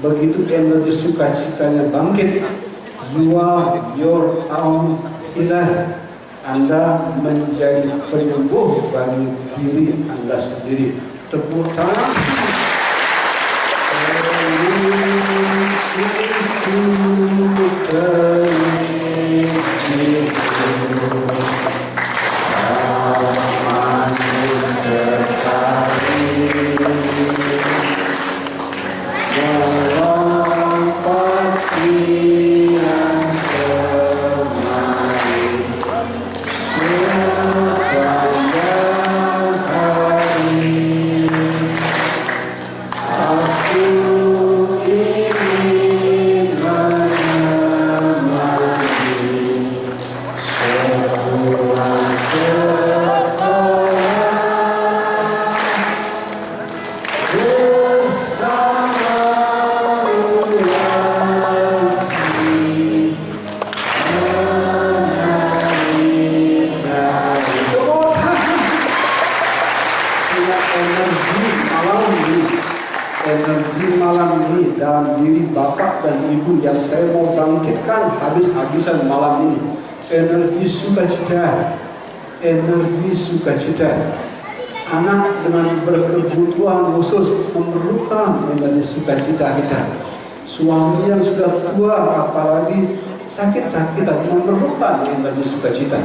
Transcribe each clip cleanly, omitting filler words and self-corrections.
begitu energi sukacitanya bangkit, you are your own ilah. Anda menjadi penyembuh bagi diri Anda sendiri. Tepuk tangan. Energi malam ini dalam diri Bapak dan Ibu yang saya mau bangkitkan habis-habisan malam ini. Energi sukacita. Anak dengan berkebutuhan khusus memerlukan energi sukacita kita. Suami yang sudah tua apalagi sakit-sakitan memerlukan energi sukacita.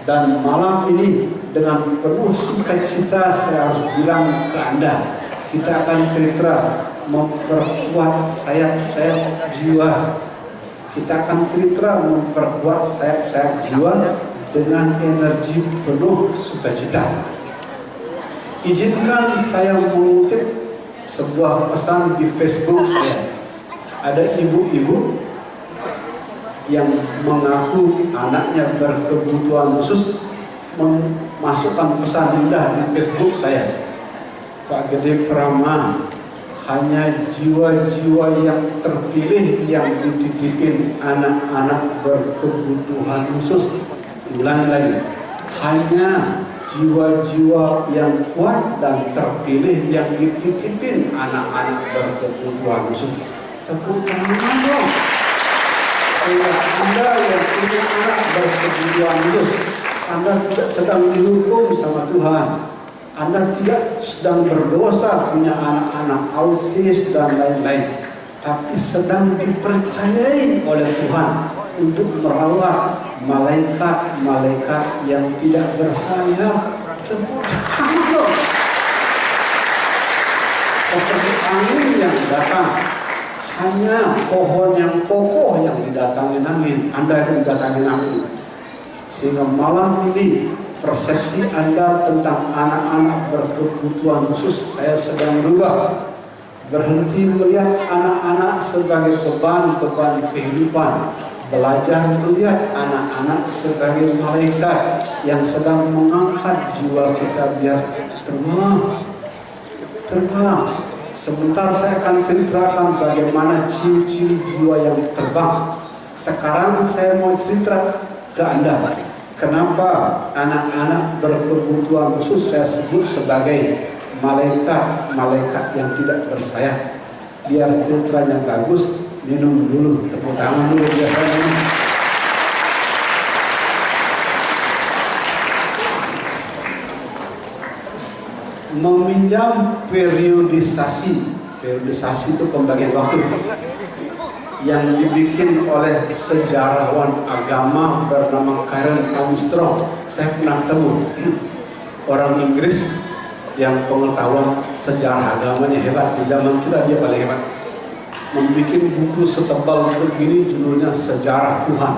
Dan malam ini dengan penuh sukacita saya harus bilang ke Anda, kita akan cerita memperkuat sayap-sayap jiwa. Kita akan cerita memperkuat sayap-sayap jiwa dengan energi penuh sukacita. Izinkan saya mengutip sebuah pesan di Facebook saya. Ada ibu-ibu yang mengaku anaknya berkebutuhan khusus memasukkan pesan indah di Facebook saya. Pak Gede Prama, hanya jiwa-jiwa yang terpilih yang dititipin anak-anak berkebutuhan khusus. Ulangi lagi, hanya jiwa-jiwa yang kuat dan terpilih yang dititipin anak-anak berkebutuhan khusus. Tepuk tangan dong. Anda yang punya anak berkebutuhan khusus, Anda tidak sedang dihukum sama Tuhan. Anda tidak sedang berdosa punya anak-anak autis dan lain-lain, tapi sedang dipercayai oleh Tuhan untuk merawat malaikat-malaikat yang tidak bersayap. Seperti angin yang datang, hanya pohon yang kokoh yang didatangi angin, Anda yang didatangi angin. Sehingga malam ini persepsi Anda tentang anak-anak berkebutuhan khusus saya sedang berubah. Berhenti melihat anak-anak sebagai beban-beban kehidupan. Belajar melihat anak-anak sebagai malaikat yang sedang mengangkat jiwa kita biar terbang. Sebentar saya akan ceritakan bagaimana ciri-ciri jiwa yang terbang. Sekarang saya mau cerita ke Anda. Kenapa anak-anak berkebutuhan khusus saya sebut sebagai malaikat-malaikat yang tidak bersayap. Biar ceritanya bagus, minum dulu, tepuk tangan dulu biasanya. Meminjam periodisasi itu pembagian waktu yang dibikin oleh sejarawan agama bernama Karen Armstrong. Saya pernah ketemu orang Inggris yang pengetahuan sejarah agamanya hebat. Di zaman kita dia paling hebat. Membikin buku setebal begini judulnya Sejarah Tuhan.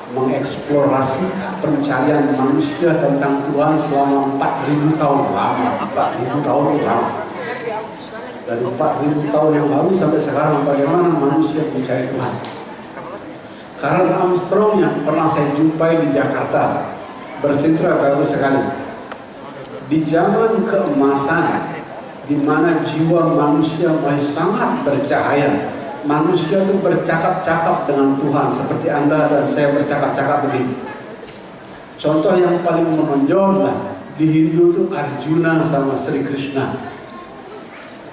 Mengeksplorasi pencarian manusia tentang Tuhan selama 4.000 tahun lama. 4.000 tahun lama. Dari 4.000 tahun yang lalu sampai sekarang bagaimana manusia mencari Tuhan. Karen Armstrong yang pernah saya jumpai di Jakarta bercerita bagus sekali. Di zaman keemasan di mana jiwa manusia masih sangat bercahaya, manusia itu bercakap-cakap dengan Tuhan seperti Anda dan saya bercakap-cakap begini. Contoh yang paling menonjol lah di Hindu itu Arjuna sama Sri Krishna.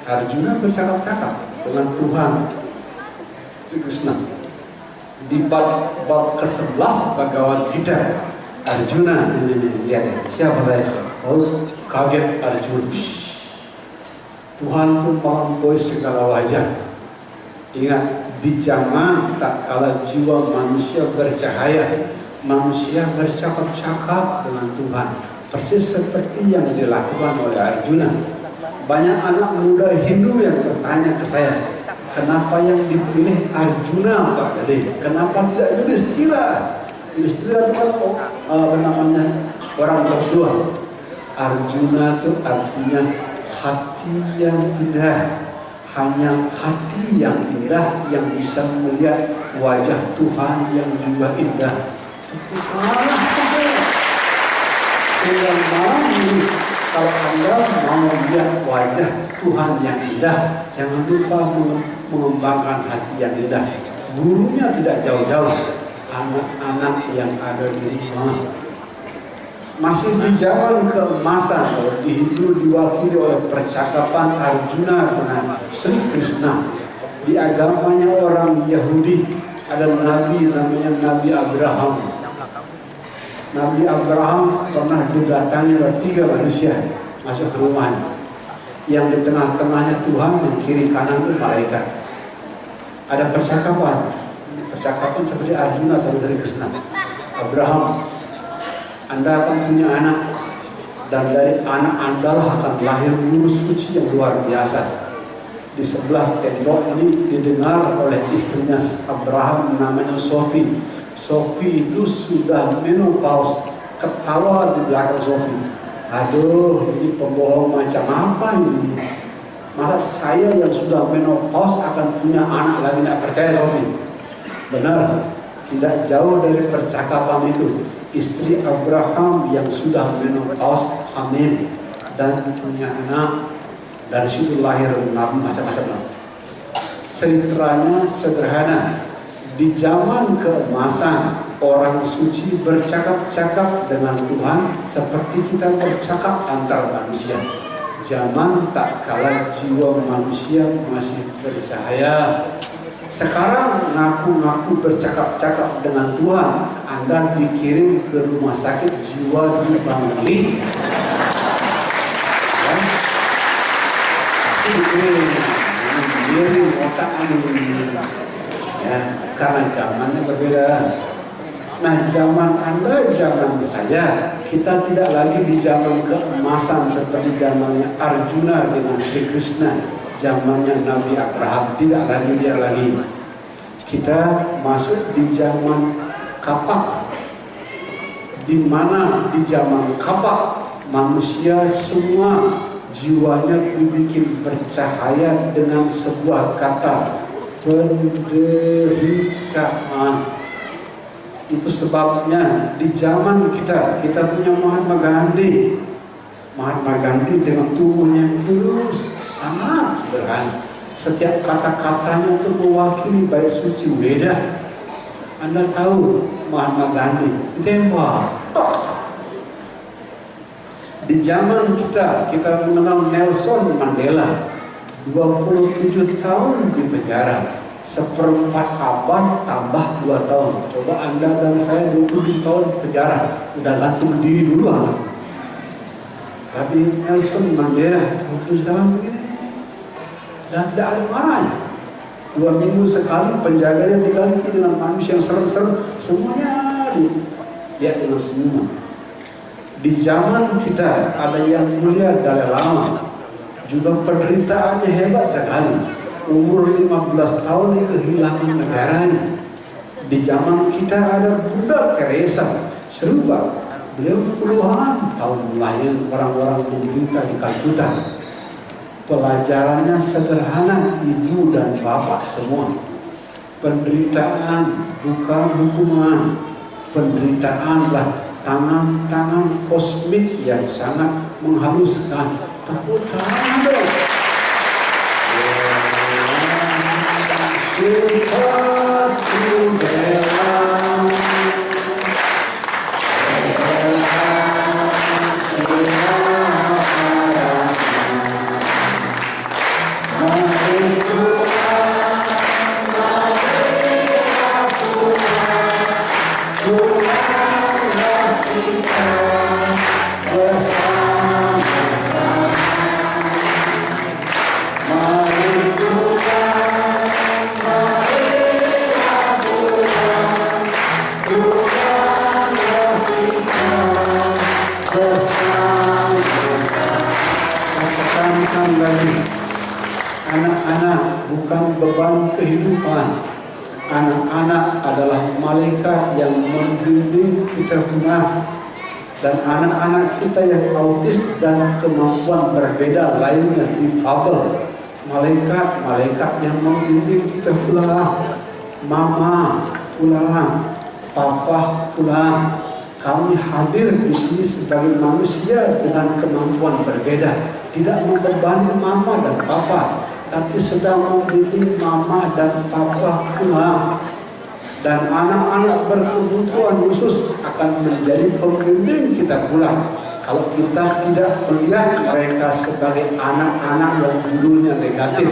Arjuna bercakap-cakap dengan Tuhan Sri Krishna. Di bab ke-11 Bhagavad Gita, Arjuna ini lihat ya, siapa saya? Harus kaget Arjuna. Tuhan itu melampaui segala wajah. Ingat, di zaman tak kala jiwa manusia bercahaya, manusia bercakap-cakap dengan Tuhan, persis seperti yang dilakukan oleh Arjuna. Banyak anak muda Hindu yang bertanya ke saya, kenapa yang dipilih Arjuna Pak Gede? Kenapa tidak Yudhistira? Yudhistira itu kan orang berdua. Arjuna itu artinya hati yang indah. Hanya hati yang indah yang bisa melihat wajah Tuhan yang juga indah. Sehingga malam ini, kalau Anda mau lihat wajah Tuhan yang indah, jangan lupa mengembangkan hati yang indah. Gurunya tidak jauh-jauh, anak-anak yang ada di rumah. Masih di zaman keemasan, di Hindu diwakili oleh percakapan Arjuna dengan Sri Krishna. Di agamanya orang Yahudi ada nabi namanya Nabi Abraham. Nabi Abraham pernah didatangi oleh 3 manusia masuk ke rumahnya. Yang di tengah-tengahnya Tuhan, yang kiri kanan itu malaikat. Ada percakapan seperti Arjuna sama Sri Krishna. Abraham, Anda akan punya anak, dan dari anak Anda akan lahir guru suci yang luar biasa. Di sebelah tembok ini didengar oleh istrinya Abraham namanya Sophie. Sophie itu sudah menopause, ketawa di belakang Sophie. Aduh, ini pembohong macam apa ini? Masa saya yang sudah menopause akan punya anak lagi? Tidak percaya Sophie. Benar, tidak jauh dari percakapan itu. Istri Abraham yang sudah menopause hamil dan punya anak, dari situ lahir nabi macam-macam. Ceritanya sederhana. Di zaman keemasan, orang suci bercakap-cakap dengan Tuhan seperti kita bercakap antar manusia. Zaman tak kala jiwa manusia masih bercahaya. Sekarang ngaku-ngaku bercakap-cakap dengan Tuhan, Anda dikirim ke rumah sakit jiwa di Bangli. Dikirim otak ini. Ya, karena zamannya berbeda. Nah, zaman Anda, zaman saya, kita tidak lagi di zaman keemasan seperti zamannya Arjuna dengan Sri Krishna. Zamannya Nabi Abraham, tidak lagi dia lagi. Kita masuk di zaman kapak, di mana di zaman kapak manusia semua jiwanya dibikin bercahaya dengan sebuah kata, penderitaan. Itu sebabnya di zaman kita punya Mahatma Gandhi. Mahatma Gandhi dengan tubuhnya yang lurus, sangat sederhana. Setiap kata-katanya itu mewakili bait suci Weda. Anda tahu Mahatma Gandhi, tembak. Di zaman kita mengenal Nelson Mandela, 27 tahun di penjara, seperempat abad tambah 2 tahun. Coba Anda dan saya 27 tahun di penjara, udah gantung diri dulu. Tapi Nelson Mandela 27 tahun begini, dan tidak ada marahnya. 2 minggu sekali penjaganya diganti dengan manusia yang serem-serem, semuanya dia dengan semua. Di zaman kita ada yang mulia Dalai Lama, juga penderitaannya hebat sekali. Umur 15 tahun kehilangan negaranya. Di zaman kita ada Bunda Teresa, serupa. Beliau puluhan tahun melayani orang-orang menderita di Kalkuta. Pelajarannya sederhana, ibu dan bapak semua. Penderitaan bukan hukuman. Penderitaanlah tangan-tangan kosmik yang sangat menghaluskan. Tepuk tangan dong. Saya tekankan lagi, anak-anak bukan beban kehidupan. Anak-anak adalah malaikat yang membimbing kita pulang. Dan anak-anak kita yang autis dan kemampuan berbeda lainnya, difabel, malaikat yang membimbing kita pulang. Mama pulang, papa pulang. Kami hadir di sini sebagai manusia dengan kemampuan berbeda, tidak membebani mama dan papa, tapi sedang membimbing mama dan papa pulang. Dan anak-anak berkebutuhan khusus akan menjadi pembimbing kita pulang. Kalau kita tidak melihat mereka sebagai anak-anak yang judulnya negatif,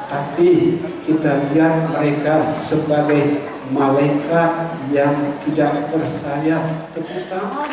tapi kita lihat mereka sebagai malaikat yang tidak bersayap. Tepuk tangan.